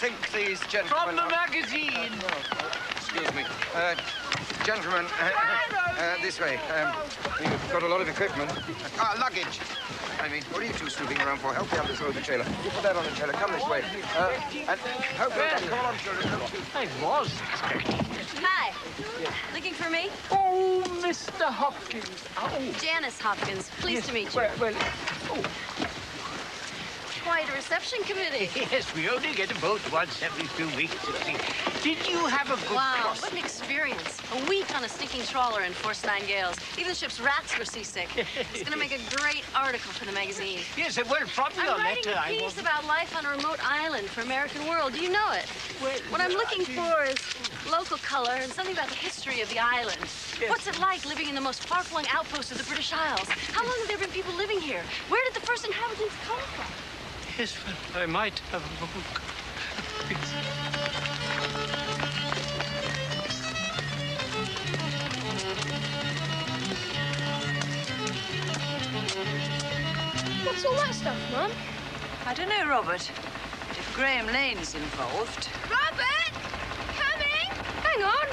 think these gentlemen... From the magazine. Excuse me. Gentlemen, this way. You've got a lot of equipment. Luggage. I mean, what are you two snooping around for? Help me up this load of the trailer. You put that on the trailer. Come this way. And help me. Come on, children. I was expecting it. Hi. Looking for me? Oh, Mr. Hopkins. Oh. Janice Hopkins. Pleased to meet you. Well, oh. Quite a reception committee. Yes, we only get a boat once every few weeks, you see. Did you have a good Wow, crossing? what an experience. A week on a stinking trawler in force 9 gales. Even the ship's rats were seasick. It's going to make a great article for the magazine. Yes, well, from your I'm writing letter, a piece about life on a remote island for American World. Do you know it? Well, what I'm looking for is local color and something about the history of the island. Yes. What's it like living in the most far-flung outpost of the British Isles? How long have there been people living here? Where did the first inhabitants come from? Yes, well, I might have a book. What's all that stuff, Mum? I don't know, Robert. If Graham Lane's involved... Robert! Coming! Hang on.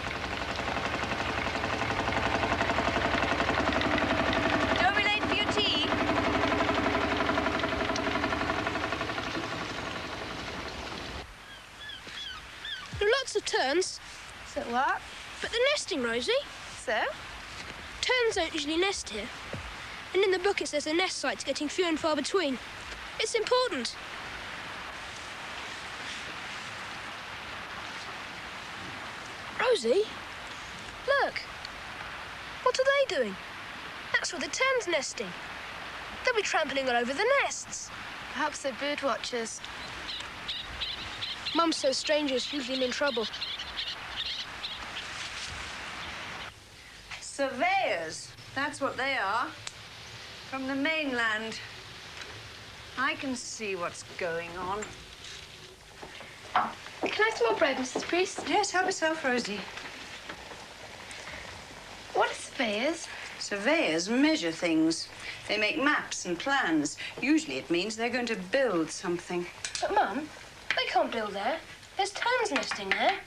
Don't be late for your tea. There are lots of terns. So what? But they're nesting, Rosie. So? Terns don't usually nest here. And in the book it says the nest sites are getting few and far between. It's important. Rosie, look. What are they doing? That's where the terns nesting. They'll be trampling all over the nests. Perhaps they're bird watchers. Mum says strangers usually mean trouble. Surveyors. That's what they are. From the mainland. I can see what's going on. Can I have some more bread, Mrs. Priest? Yes, help yourself, Rosie. What are surveyors? Surveyors measure things. They make maps and plans. Usually it means they're going to build something. But, Mum, they can't build there. There's terns nesting there.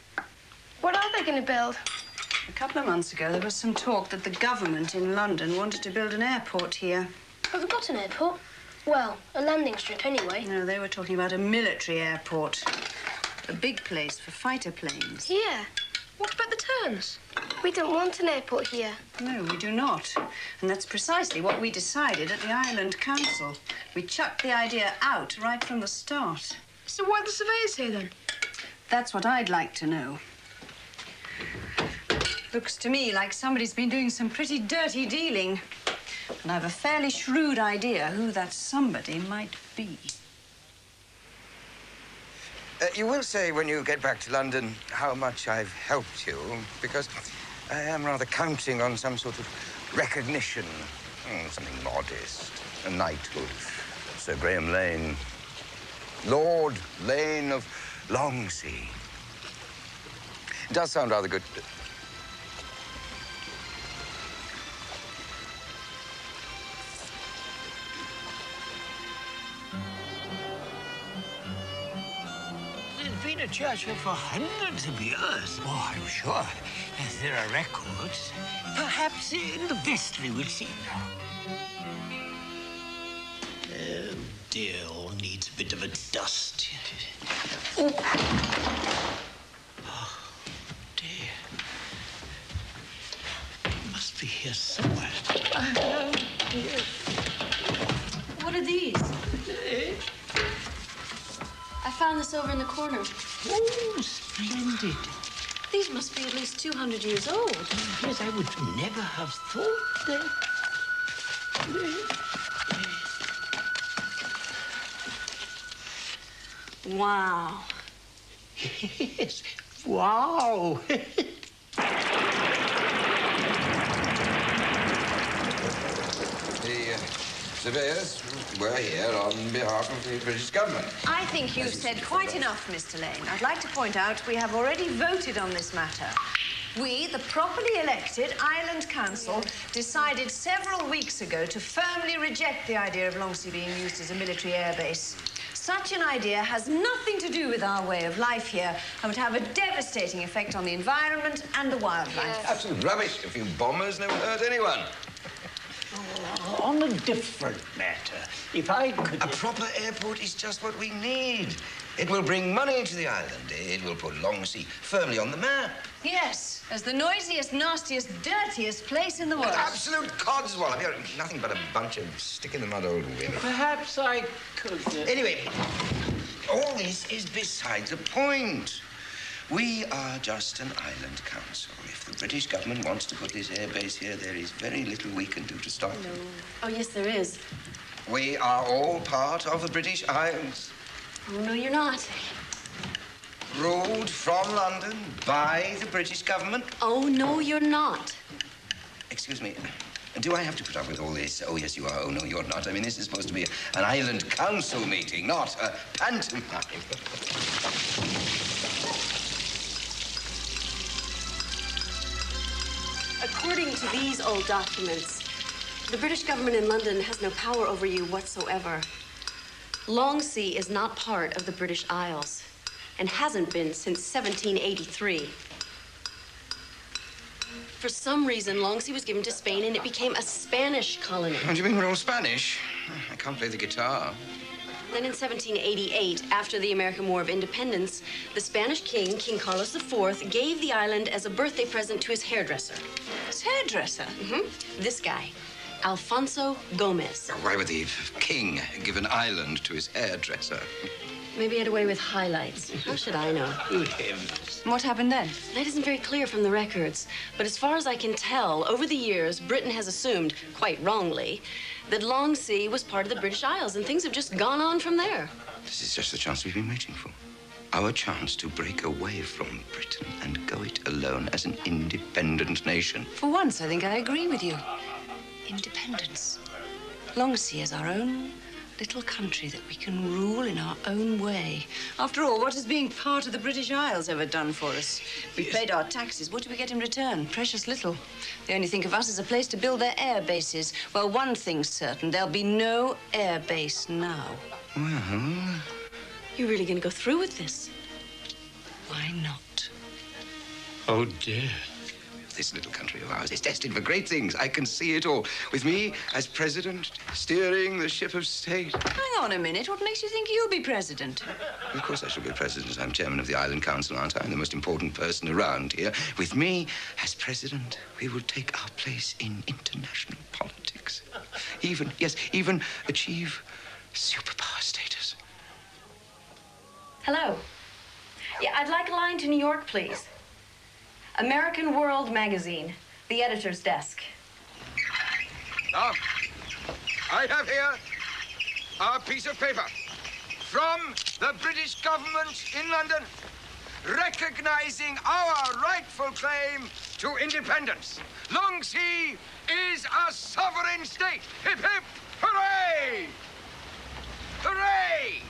What are they going to build? A couple of months ago, there was some talk that the government in London wanted to build an airport here. But we've got an airport. Well, a landing strip anyway. No, they were talking about a military airport. A big place for fighter planes. Here. What about the terns? We don't want an airport here. No, we do not. And that's precisely what we decided at the Island Council. We chucked the idea out right from the start. So why are the surveyors here, then? That's what I'd like to know. Looks to me like somebody's been doing some pretty dirty dealing. And I've a fairly shrewd idea who that somebody might be. You will say when you get back to London how much I've helped you, because I am rather counting on some sort of recognition. Something modest. A knighthood. Sir Graham Lane. Lord Lane of Longsea. It does sound rather good. There's been a church here for hundreds of years. Oh, I'm sure. As there are records. Perhaps in the vestry we'll see now. Oh, dear, all needs a bit of a dust. Oh, dear. It must be here somewhere. What are these? I found this over in the corner. Oh, splendid. These must be at least 200 years old. Yes, I would never have thought that. Wow. Yes. Wow. The surveyors were here on behalf of the British government. I think you've said quite enough, Mr. Lane. I'd like to point out we have already voted on this matter. We, the properly elected Island Council, decided several weeks ago to firmly reject the idea of Longsea being used as a military airbase. Such an idea has nothing to do with our way of life here and would have a devastating effect on the environment and the wildlife. Absolute rubbish. A few bombers never hurt anyone. On a different matter, if I could... A proper airport is just what we need. It will bring money to the island. It will put Longsea firmly on the map. Yes, as the noisiest, nastiest, dirtiest place in the world. An absolute codswallop. You're nothing but a bunch of stick-in-the-mud old women. Perhaps I could... Anyway, all this is beside the point. We are just an island council. If the British government wants to put this air base here, there is very little we can do to stop them. Oh, yes, there is. We are all part of the British Isles. Oh, no, you're not. Ruled from London by the British government. Oh, no, you're not. Excuse me. Do I have to put up with all this? Oh, yes, you are. Oh, no, you're not. I mean, this is supposed to be an island council meeting, not a pantomime. According to these old documents, the British government in London has no power over you whatsoever. Longsea is not part of the British Isles and hasn't been since 1783. For some reason, Longsea was given to Spain and it became a Spanish colony. What do you mean we're all Spanish? I can't play the guitar. Then in 1788, after the American War of Independence, the Spanish king, King Carlos IV, gave the island as a birthday present to his hairdresser. His hairdresser? This guy, Alfonso Gomez. Why would the king give an island to his hairdresser? Maybe he had a way with highlights. How should I know? Good heavens. What happened then? That isn't very clear from the records. But as far as I can tell, over the years, Britain has assumed, quite wrongly, that Longsea was part of the British Isles, and things have just gone on from there. This is just the chance we've been waiting for. Our chance to break away from Britain and go it alone as an independent nation. For once, I think I agree with you. Independence. Longsea is our own little country that we can rule in our own way. After all, what has being part of the British Isles ever done for us? We paid our taxes. What do we get in return? Precious little. They only think of us as a place to build their air bases. Well, one thing's certain. There'll be no air base now. Well... You're really going to go through with this? Why not? Oh, dear. This little country of ours is destined for great things. I can see it all. With me as president, steering the ship of state. Hang on a minute. What makes you think you'll be president? Of course I shall be president. I'm chairman of the Island Council, aren't I? I'm the most important person around here. With me as president, we will take our place in international politics. Even achieve superpower status. Hello. Yeah, I'd like a line to New York, please. American World Magazine, the editor's desk. Now, I have here a piece of paper from the British government in London recognizing our rightful claim to independence. Longsea is a sovereign state. Hip, hip, hooray! Hooray!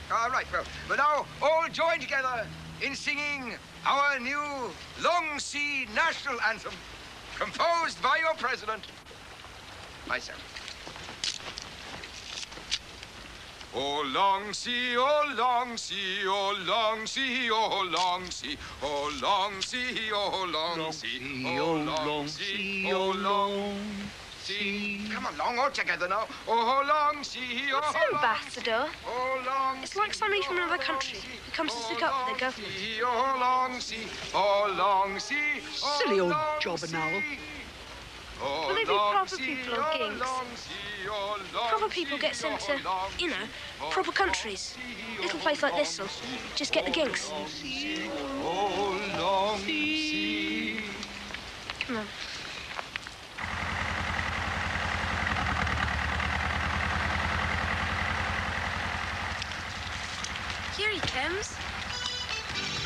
All right, well, we're now all join together in singing our new Longsea National Anthem, composed by your president, myself. Oh, Longsea, oh, Longsea, oh, Longsea, oh, Longsea, oh, Longsea, oh, Longsea, oh, Longsea, oh, Longsea. Come along, all together now. Oh, Longsea, oh, What's an ambassador? oh, Longsea. It's like somebody from another country who comes to stick up for their government. Oh, Longsea, oh, Longsea, oh, Silly old Longsea. jobber now. Oh, Will they be proper Longsea, people or oh, ginks? Longsea, oh, Proper Longsea, people get sent to, oh, you know, proper countries. Little place like this will just get the ginks. Oh, Longsea. Come on. Here he comes.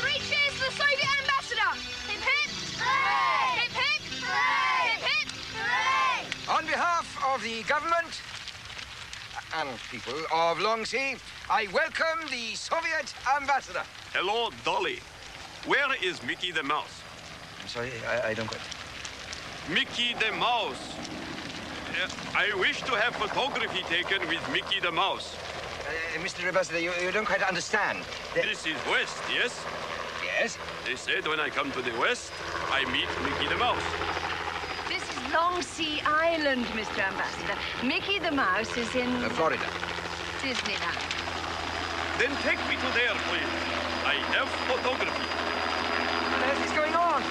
3 cheers for the Soviet ambassador! Hip hip! Hooray! Hip hip! Hooray! Hip hip! Hooray! On behalf of the government and people of Longsea, I welcome the Soviet ambassador. Hello, Dolly. Where is Mickey the Mouse? I'm sorry, I don't quite... Mickey the Mouse. I wish to have photography taken with Mickey the Mouse. Mr. Ambassador, you don't quite understand. This is West, yes? Yes? They said when I come to the West, I meet Mickey the Mouse. This is Long Sea Island, Mr. Ambassador. Mickey the Mouse is in Florida. Disneyland. Then take me to there, please. I have photography. What the hell is going on?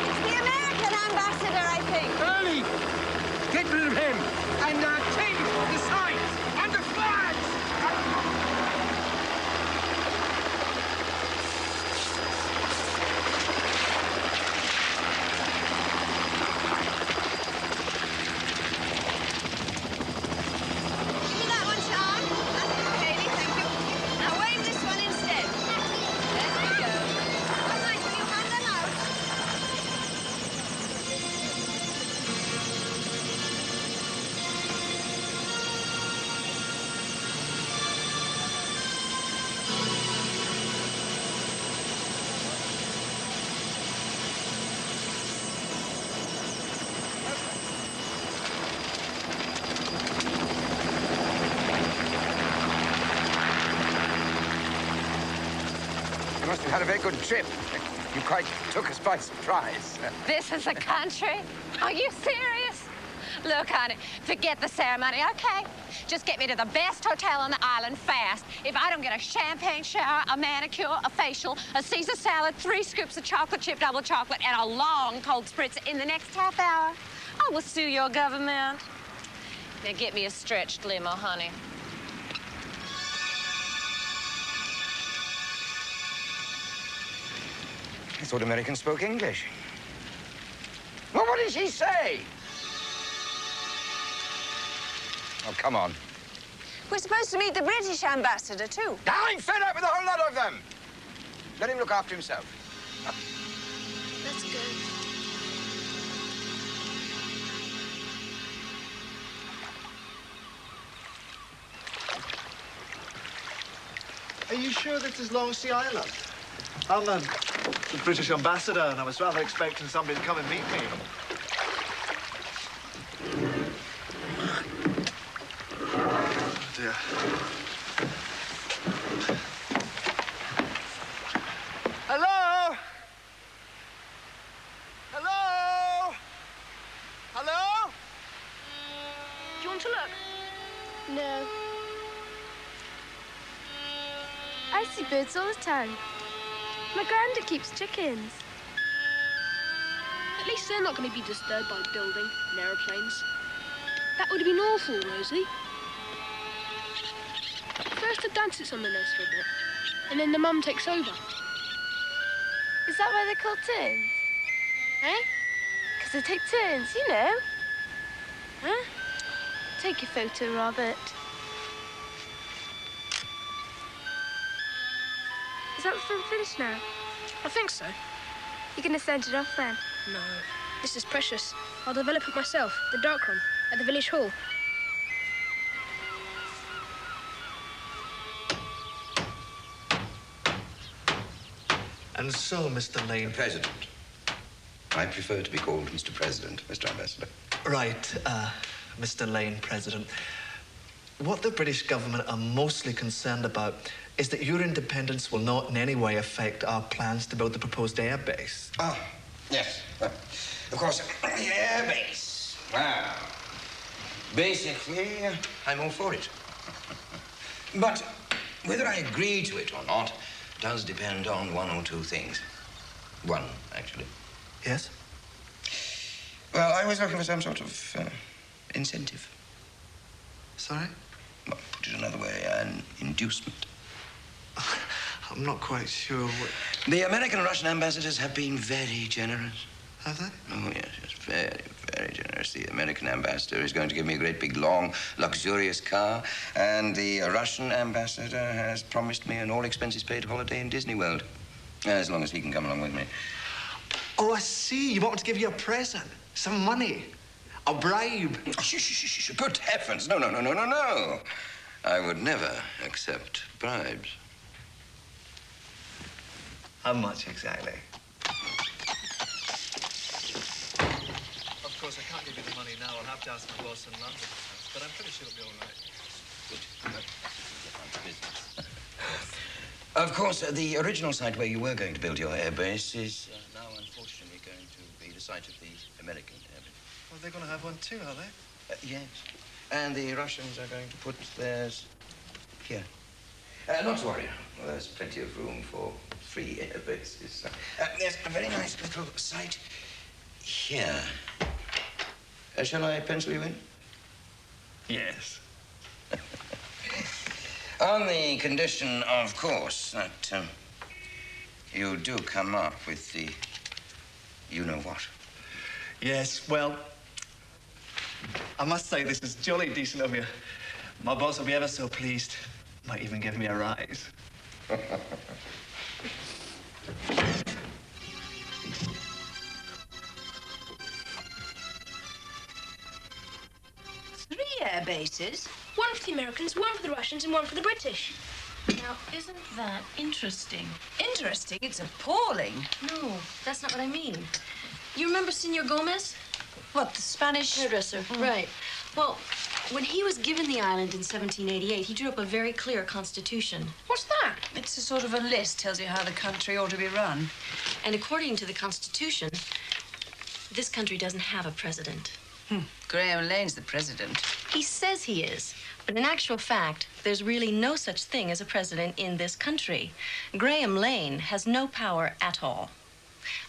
It's the American ambassador, I think. Early! Get rid of him! And take the signs and the flags! Give me that one, Sean. Haley, thank you. Now wave this one instead. There we go. How nice will you hand them out? You must have had a very good trip. You quite took us by surprise. This is a country? Are you serious? Look, honey, forget the ceremony, okay? Just get me to the best hotel on the island fast. If I don't get a champagne shower, a manicure, a facial, a Caesar salad, 3 scoops of chocolate chip double chocolate, and a long cold spritz in the next half hour, I will sue your government. Now get me a stretched limo, honey. I thought Americans spoke English. Well, what did she say? Oh, come on. We're supposed to meet the British ambassador, too. I'm fed up with a whole lot of them. Let him look after himself. Let's go. Are you sure this is Long Sea Island? I'm the British ambassador, and I was rather expecting somebody to come and meet me. Oh, dear. Hello? Hello? Hello? Do you want to look? No. I see birds all the time. My granda keeps chickens. At least they're not going to be disturbed by building and aeroplanes. That would have been awful, Rosie. First the dad sits on the nest for a bit, and then the mum takes over. Is that why they're called turns? Eh? Because they take turns, you know. Huh? Take your photo, Robert. Is that the film finished now? I think so. You're going to send it off then? No. This is precious. I'll develop it myself, the dark room, at the village hall. And so, Mr. Lane... President. I prefer to be called Mr. President, Mr. Ambassador. Right, Mr. Lane, President. What the British government are mostly concerned about is that your independence will not in any way affect our plans to build the proposed air base. Ah, yes. Of course, the air base. Well, basically, I'm all for it. But whether I agree to it or not does depend on one or two things. One, actually. Yes? Well, I was looking for some sort of incentive. Sorry? Well, put it another way, an inducement. I'm not quite sure what... The American and Russian ambassadors have been very generous. Have they? Oh, yes, very, very generous. The American ambassador is going to give me a great big, long, luxurious car, and the Russian ambassador has promised me an all-expenses-paid holiday in Disney World, as long as he can come along with me. Oh, I see. You want me to give you a present. Some money. A bribe. Oh, shh. Good heavens. No. I would never accept bribes. How much exactly? Of course, I can't give you the money now. I'll have to ask my boss in London. But I'm pretty sure it'll be all right. Of course, the original site where you were going to build your airbase is now unfortunately going to be the site of the American airbase. Well, they're going to have one too, are they? Yes. And the Russians are going to put theirs here. Not to worry. Well, there's plenty of room for 3 airbases. There's a very nice little site here. Shall I pencil you in? Yes. On the condition, of course, that you do come up with the you-know-what. Yes, well, I must say this is jolly decent of you. My boss will be ever so pleased. Might even give me a rise. 3 air bases? One for the Americans, one for the Russians, and one for the British. Now, isn't that interesting? Interesting? It's appalling. No, that's not what I mean. You remember Senor Gomez? What, the Spanish Hairdresser, right. Well, when he was given the island in 1788, he drew up a very clear constitution. What's that? It's a sort of a list, tells you how the country ought to be run. And according to the constitution, this country doesn't have a president. Graham Lane's the president. He says he is, but in actual fact, there's really no such thing as a president in this country. Graham Lane has no power at all.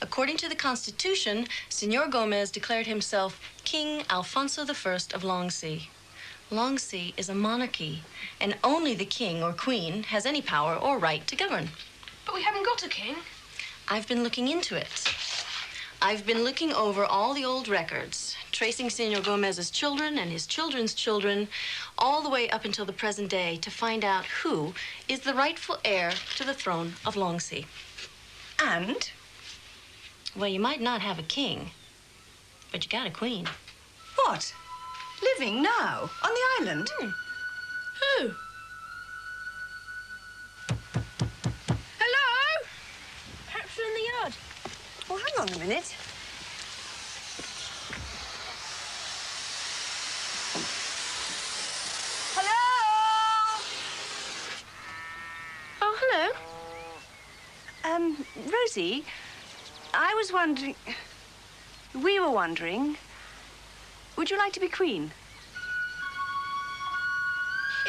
According to the Constitution, Senor Gomez declared himself King Alfonso I of Longsea. Longsea is a monarchy, and only the king or queen has any power or right to govern. But we haven't got a king. I've been looking into it. I've been looking over all the old records, tracing Senor Gomez's children and his children's children all the way up until the present day to find out who is the rightful heir to the throne of Longsea. And? Well, you might not have a king, but you got a queen. What? Living now? On the island? Who? Hello? Perhaps we're in the yard. Well, hang on a minute. Hello? Oh, hello. Rosie, I was wondering... We were wondering... Would you like to be queen?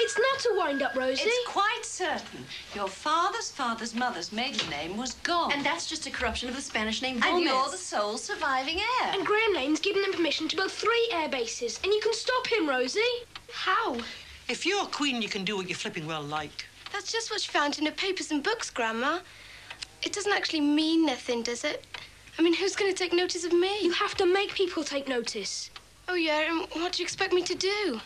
It's not a wind-up, Rosie. It's quite certain. Your father's mother's maiden name was gone. And that's just a corruption of the Spanish name And Gomez. you're the sole surviving heir. And Graham Lane's given them permission to build 3 air bases. And you can stop him, Rosie. How? If you're queen, you can do what you flipping well like. That's just what you found in the papers and books, Grandma. It doesn't actually mean nothing, does it? I mean, who's going to take notice of me? You have to make people take notice. Oh, yeah, and what do you expect me to do?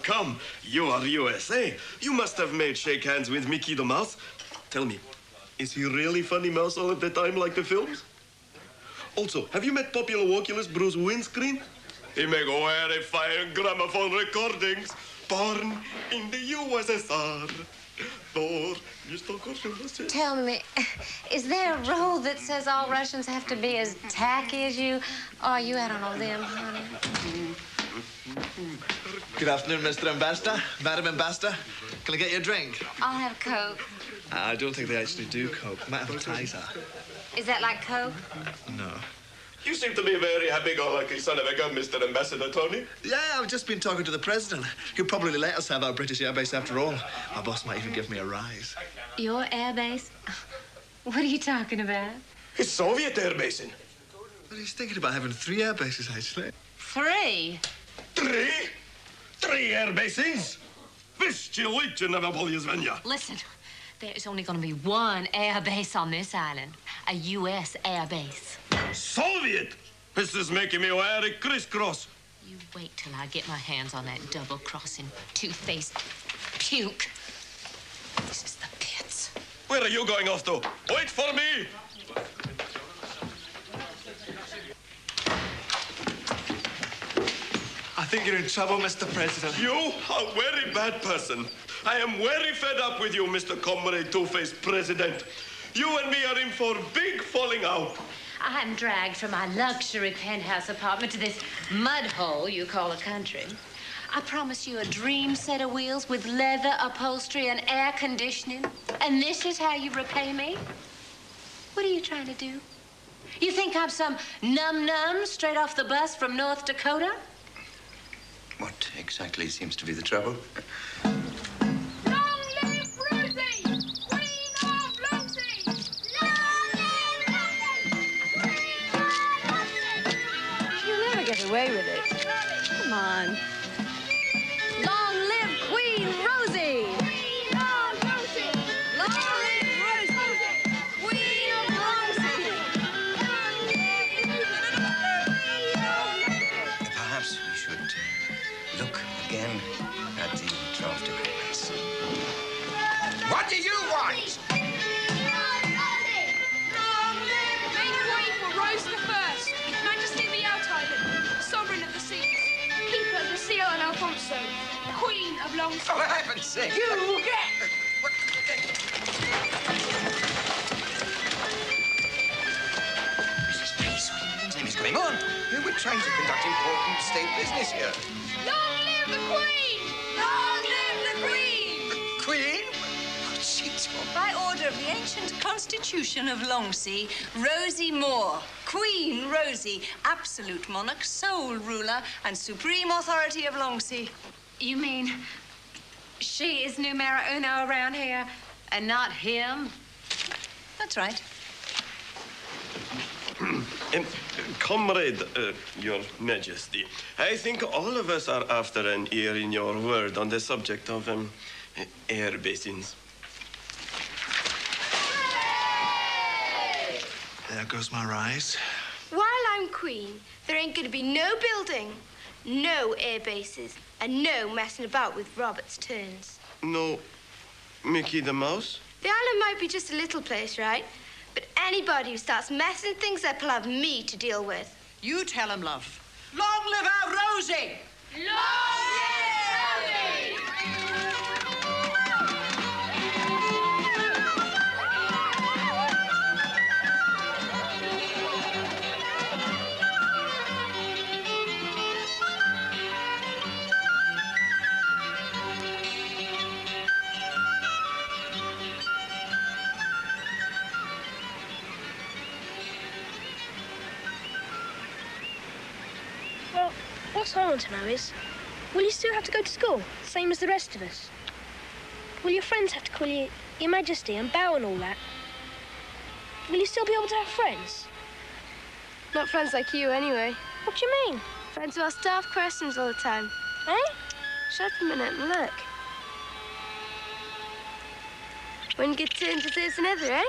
Come, you are USA. You must have made shake hands with Mickey the Mouse. Tell me, is he really funny mouse all of the time like the films? Also, have you met popular vocalist Bruce Windscreen? He make very fine gramophone recordings. Born in the USSR. Tell me, is there a rule that says all Russians have to be as tacky as you? Or are you out on a limb, honey? Good afternoon, Mr. Ambassador, Madam Ambassador. Can I get you a drink? I'll have Coke. I don't think they actually do Coke. Might have a Tizer. Is that like Coke? No. You seem to be a very happy-go-lucky son of a gun, Mr. Ambassador Tony. Yeah, I've just been talking to the president. He'll probably let us have our British airbase after all. My boss might even give me a rise. Your airbase? What are you talking about? It's Soviet air basin. But he's thinking about having 3 airbases, actually. 3? 3? 3 air bases? Wyście never Polyazvenia. Listen, there is only going to be 1 air base on this island. A U.S. air base. Soviet! This is making me very crisscross. You wait till I get my hands on that double-crossing, two-faced puke. This is the pits. Where are you going off to? Wait for me! I think you're in trouble, Mr. President. You are a very bad person. I am very fed up with you, Mr. Comrade Two-Faced President. You and me are in for big falling out. I'm dragged from my luxury penthouse apartment to this mud hole you call a country. I promise you a dream set of wheels with leather upholstery and air conditioning. And this is how you repay me? What are you trying to do? You think I'm some num-num straight off the bus from North Dakota? What exactly seems to be the trouble? Long live Rosie, Queen of Longsea! Long live Rosie, Queen of Longsea! You'll never get away with it. Come on. Long live Queen Rosie! Queen of Longsea! Long live Rosie! Queen of Longsea! Perhaps we should look again at the draft agreements. What do you want? Make way for Rose the First, Majesty of the Out Island, Sovereign of the Seas, Keeper of the Seal and Alfonso, Queen of Longsea. For heaven's sake! You get! Mrs. Pace, what is going on? We're trying to conduct important state business here. Long live the Queen! Long live the Queen! The Queen? What's she talking? By order of the ancient constitution of Longsea, Rosie Moore, Queen Rosie, absolute monarch, sole ruler, and supreme authority of Longsea. You mean she is numero uno around here and not him? That's right. Comrade, Your Majesty, I think all of us are after an ear in your word on the subject of air basins. There goes my rise. While I'm Queen, there ain't gonna be no building, no air bases, and no messing about with Robert's turns. No, Mickey the Mouse? The island might be just a little place, right? But anybody who starts messing things up will have me to deal with. You tell him, love. Long live our Rosie! Well, what I want to know is, will you still have to go to school, same as the rest of us? Will your friends have to call you Your Majesty and bow and all that? Will you still be able to have friends? Not friends like you, anyway. What do you mean? Friends who ask daft questions all the time. Eh? Shut up a minute and look. One good turn deserves another, eh?